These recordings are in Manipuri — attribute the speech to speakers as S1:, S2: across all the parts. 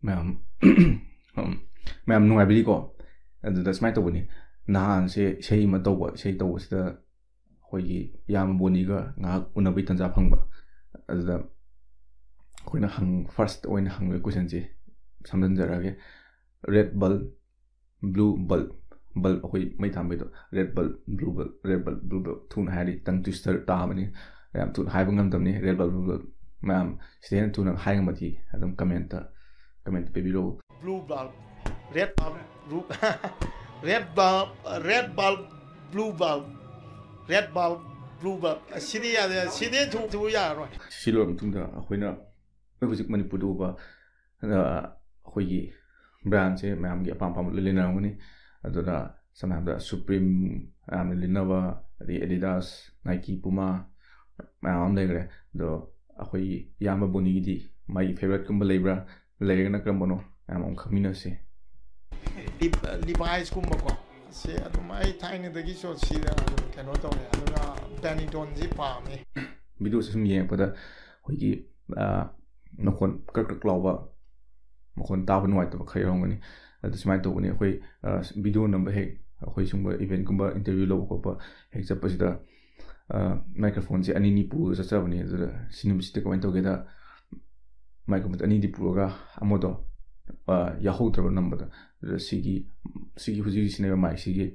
S1: ꯃꯌꯥꯝ ꯃꯌꯥꯝ ꯅꯨꯡꯉꯥꯏꯕꯤꯔꯤꯀꯣ ꯑꯗꯨꯗ ꯁꯨꯃꯥꯏꯅ ꯇꯧꯕꯅꯤ ꯅꯍꯥꯟꯁꯦ ꯏꯁꯩ ꯑꯃ ꯇꯧꯕ ꯏꯁꯩ ꯇꯧꯕꯁꯤꯗ ꯑꯩꯈꯣꯏꯒꯤ ꯏꯌꯥꯝꯕ ꯕꯣꯅꯤꯒ ꯉꯥꯏꯍꯥꯛ ꯎꯅꯕꯒꯤ ꯇꯥꯟꯖꯥ ꯐꯪꯕ ꯑꯗꯨꯗ ꯑꯩꯈꯣꯏꯅ ꯐꯥꯔꯁꯇ ꯑꯣꯏꯅ ꯍꯪꯕ ꯀꯣꯏꯁꯟꯁꯦ ꯁꯝꯖꯤꯟꯖꯔꯛꯑꯒꯦ ꯔꯦꯗ ꯕꯜꯕ ꯕ꯭ꯂꯨ ꯕꯜꯕ ꯕꯜꯕ ꯑꯩꯈꯣꯏ ꯃꯩ ꯊꯥꯟꯕꯩꯗꯣ ꯔꯦꯗ ꯕꯜꯕ ꯕ꯭ꯂꯨ ꯕꯜꯕ ꯔꯦꯗ ꯕꯜꯕ ꯕ꯭ꯂꯨ ꯕꯜꯕ ꯊꯨꯅ ꯍꯥꯏꯔꯗꯤ ꯇꯪ ꯇ꯭ꯋꯤꯁꯇꯔ ꯇꯥꯕꯅꯤ ꯌꯥꯝ ꯊꯨꯅ ꯍꯥꯏꯕ ꯉꯝꯗꯕꯅꯤ ꯔꯦꯗ ꯕꯜꯕ ꯕ꯭ꯂꯨ ꯕꯜꯕ ꯃꯌꯥꯝ ꯁꯤꯗ ꯍꯦꯟꯅ ꯊꯨꯅ ꯍꯥꯏ ꯉꯝꯃꯗꯤ ꯑꯗꯨꯝ ꯀꯃꯦꯟꯇ ꯄꯤꯕꯤꯔꯛꯎ
S2: blue bulb, red bulb, red bulb, red bulb, blue bulb, red bulb, blue bulb. Sidi tu ya rồi.
S1: ꯁꯤ ꯂꯣꯏꯔꯕ ꯃꯇꯨꯡꯗ ꯑꯩꯈꯣꯏꯅ ꯍꯧꯖꯤꯛ ꯃꯅꯤꯄꯨꯔꯗ ꯎꯕ ꯑꯩꯈꯣꯏꯒꯤ ꯕ꯭ꯔꯥꯟꯁꯦ ꯃꯌꯥꯝꯒꯤ ꯑꯄꯥꯝ ꯑꯄꯥꯝꯕ ꯂꯣꯏ ꯂꯩꯅꯔꯝꯒꯅꯤ ꯑꯗꯨꯅ ꯁꯝꯅ ꯍꯥꯏꯔꯕꯗ ꯁꯨꯄ꯭ꯔꯤꯝ ꯃꯌꯥꯝꯅ ꯂꯤꯠꯅꯕ ꯑꯗꯩ ꯑꯦꯗꯤꯗꯥꯁ ꯅꯥꯏꯀꯤ ꯄꯨꯃꯥ ꯃꯌꯥꯝ ꯑꯃ ꯂꯩꯈ꯭ꯔꯦ ꯑꯗꯣ ꯑꯩꯈꯣꯏꯒꯤ ꯏꯌꯥꯝꯕ ꯕꯣꯅꯤꯒꯤꯗꯤ ꯃꯥꯒꯤ ꯐꯦꯚꯣꯔꯥꯏꯠꯀꯨꯝꯕ ꯂꯩꯕ꯭ꯔꯥ ꯂꯩꯔꯒꯅ ꯀꯔꯝꯕꯅꯣ ꯃꯌꯥꯝ ꯑꯃ ꯈꯪꯃꯤꯟꯅꯁꯤ
S2: ꯂꯤꯚꯥꯏꯁꯀꯨꯝꯕꯀꯣ ꯁꯤ ꯑꯗꯨꯝ ꯑꯩ ꯊꯥꯏꯅꯗꯒꯤꯁꯨ ꯁꯤꯗ ꯑꯗꯨꯝ ꯀꯩꯅꯣ ꯇꯧꯋꯦ ꯑꯗꯨꯒ ꯕꯦꯅꯤꯇꯣꯟꯁꯤ ꯄꯥꯝꯃꯦ
S1: ꯚꯤꯗꯤꯑꯣꯁꯦ ꯁꯨꯝ ꯌꯦꯡꯉꯛꯄꯗ ꯑꯩꯈꯣꯏꯒꯤ ꯃꯈꯣꯟ ꯀ꯭ꯔꯛ ꯀ꯭ꯔꯛ ꯂꯥꯎꯕ ꯃꯈꯣꯟ ꯇꯥꯕ ꯅꯨꯡꯉꯥꯏꯇꯕ ꯈꯔ ꯌꯥꯎꯔꯝꯒꯅꯤ ꯑꯗꯨ ꯁꯨꯃꯥꯏꯅ ꯇꯧꯕꯅꯤ ꯑꯩꯈꯣꯏ ꯚꯤꯗꯤꯑꯣ ꯅꯝꯕ ꯍꯦꯛ ꯑꯩꯈꯣꯏ ꯁꯨꯝꯕ ꯏꯚꯦꯟꯠꯀꯨꯝꯕ ꯏꯟꯇꯔꯚ꯭ꯌꯨ ꯂꯧꯕ ꯈꯣꯠꯄ ꯍꯦꯛ ꯆꯠꯄꯁꯤꯗ ꯃꯥꯏꯀ꯭ꯔꯣꯐꯣꯟꯁꯦ ꯑꯅꯤꯅꯤ ꯄꯨꯔꯒ ꯆꯠꯆꯕꯅꯤ ꯑꯗꯨꯗ ꯁꯤ ꯅꯨꯃꯤꯠꯁꯤꯗ ꯀꯃꯥꯏꯅ ꯇꯧꯒꯦꯗ ꯃꯥꯏꯀ꯭ꯔꯣꯐꯣꯟ ꯑꯅꯤꯗꯤ ꯄꯨꯔꯒ ꯑꯃꯗꯣ ꯌꯥꯍꯧꯗ꯭ꯔꯕ ꯅꯝꯕꯗ ꯑꯗꯨꯗ ꯁꯤꯒꯤ ꯍꯧꯖꯤꯛ ꯁꯤꯖꯤꯟꯅꯔꯤꯕ ꯃꯥꯏꯛꯁꯤꯒꯤ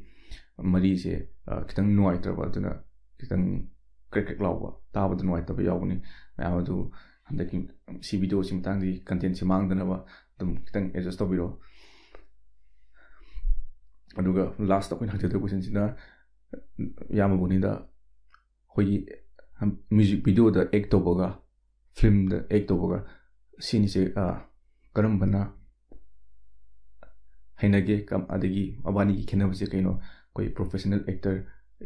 S1: ꯃꯔꯤꯁꯦ ꯈꯤꯇꯪ ꯅꯨꯡꯉꯥꯏꯇ꯭ꯔꯕ ꯑꯗꯨꯅ ꯈꯤꯇꯪ ꯀ꯭ꯔꯦꯛ ꯀ꯭ꯔꯦꯛ ꯂꯥꯎꯕ ꯇꯥꯕꯗ ꯅꯨꯡꯉꯥꯏꯇꯕ ꯌꯥꯎꯕꯅꯤ ꯃꯌꯥꯝ ꯑꯗꯨ ꯍꯟꯗꯛꯀꯤ ꯁꯤ ꯚꯤꯗꯤꯑꯣꯁꯤ ꯃꯇꯥꯡꯗꯤ ꯀꯟꯇꯦꯟꯁꯤ ꯃꯥꯡꯗꯅꯕ ꯑꯗꯨꯝ ꯈꯤꯇꯪ ꯑꯦꯗꯖꯁ ꯇꯧꯕꯤꯔꯣ ꯑꯗꯨꯒ ꯂꯥꯁꯇ ꯑꯩꯈꯣꯏꯅ ꯍꯪꯖꯗꯣꯏꯕ ꯀꯣꯏꯁꯟꯁꯤꯅ ꯏꯌꯥꯝꯕ ꯕꯣꯅꯤꯗ ꯑꯩꯈꯣꯏꯒꯤ ꯃ꯭ꯌꯨꯖꯤꯛ ꯚꯤꯗꯤꯑꯣꯗ ꯑꯦꯛ ꯇꯧꯕꯒ ꯐꯤल्मꯗ ꯑꯦꯛ ꯇꯧꯕꯒ ꯁꯤꯅꯤꯁꯦ ꯀꯔꯝꯕꯅ ꯍꯩꯅꯒꯦ ꯑꯗꯒꯤ ꯃꯕꯥꯅꯤꯒꯤ ꯈꯦꯠꯅꯕꯁꯦ ꯀꯩꯅꯣ ꯑꯩꯈꯣꯏ ꯄ꯭ꯔꯣꯐꯦꯁꯅꯦꯜ ꯑꯦꯛꯇꯔ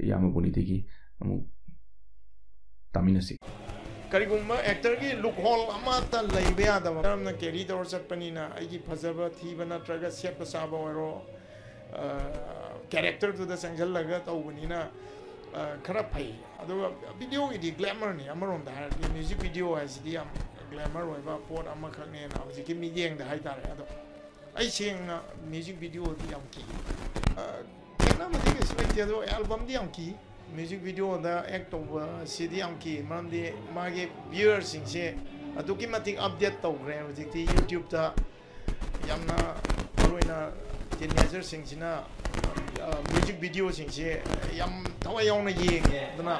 S1: ꯏꯌꯥꯝꯕ ꯕꯣꯅꯤꯗꯒꯤ ꯑꯃꯨꯛ ꯇꯥꯃꯤꯟꯅꯁꯤ
S2: ꯀꯔꯤꯒꯨꯝꯕ ꯑꯦꯛꯇꯔꯒꯤ ꯂꯨꯛ ꯍꯣꯜ ꯑꯃꯠꯇ ꯂꯩꯕ ꯌꯥꯗꯕ ꯃꯔꯝꯅ ꯀꯦꯔꯤ ꯇꯧꯔ ꯆꯠꯄꯅꯤꯅ ꯑꯩꯒꯤ ꯐꯖꯕ ꯊꯤꯕ ꯅꯠꯇ꯭ꯔꯒ ꯁꯦꯠꯄ ꯆꯥꯕ ꯑꯣꯏꯔꯣ ꯀꯦꯔꯦꯛꯇꯔꯗꯨꯗ ꯆꯪꯁꯤꯜꯂꯒ ꯇꯧꯕꯅꯤꯅ ꯈꯔ ꯐꯩ ꯑꯗꯨꯒ ꯚꯤꯗꯤꯑꯣꯒꯤꯗꯤ ꯒ꯭ꯂꯦꯃꯔꯅꯤ ꯑꯃꯔꯣꯝꯗ ꯍꯥꯏꯔꯗꯤ ꯃ꯭ꯌꯨꯖꯤꯛ ꯚꯤꯗꯤꯑꯣ ꯍꯥꯏꯁꯤꯗꯤ ꯌꯥꯝ ꯒ꯭ꯂꯦꯃꯔ ꯑꯣꯏꯕ ꯄꯣꯠ ꯑꯃꯈꯛꯅꯦꯅ ꯍꯧꯖꯤꯛꯀꯤ ꯃꯤꯠꯌꯦꯡꯗ ꯍꯥꯏꯇꯥꯔꯦ ꯑꯗꯣ ꯑꯩ ꯁꯦꯡꯅ ꯃ꯭ꯌꯨꯖꯤꯛ ꯚꯤꯗꯤꯑꯣꯗꯤ ꯌꯥꯝ ꯀꯤ ꯈꯦꯠꯅꯕꯗꯤ ꯀꯩꯁꯨ ꯂꯩꯇꯦ ꯑꯗꯣ ꯑꯦꯜꯕꯝꯗꯤ ꯌꯥꯝ ꯀꯤ ꯃ꯭ꯌꯨꯖꯤꯛ ꯚꯤꯗꯤꯑꯣꯗ ꯑꯦꯛ ꯇꯧꯕ ꯁꯤꯗꯤ ꯌꯥꯝ ꯀꯤ ꯃꯔꯝꯗꯤ ꯃꯥꯒꯤ ꯚ꯭ꯌꯨꯋꯔꯁꯤꯡꯁꯦ ꯑꯗꯨꯛꯀꯤ ꯃꯇꯤꯛ ꯑꯞꯗꯦꯠ ꯇꯧꯈ꯭ꯔꯦ ꯍꯧꯖꯤꯛꯇꯤ ꯌꯨꯇ꯭ꯌꯨꯕꯇ ꯌꯥꯝꯅ ꯃꯔꯨꯑꯣꯏꯅ ꯇꯤꯅꯦꯖꯔꯁꯤꯡꯁꯤꯅ ꯃ꯭ꯌꯨꯖꯤꯛ ꯚꯤꯗꯤꯑꯣꯁꯤꯡꯁꯦ ꯌꯥꯝ ꯊꯋꯥꯏ ꯌꯥꯎꯅ ꯌꯦꯡꯉꯦ ꯑꯗꯨꯅ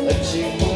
S3: Achieve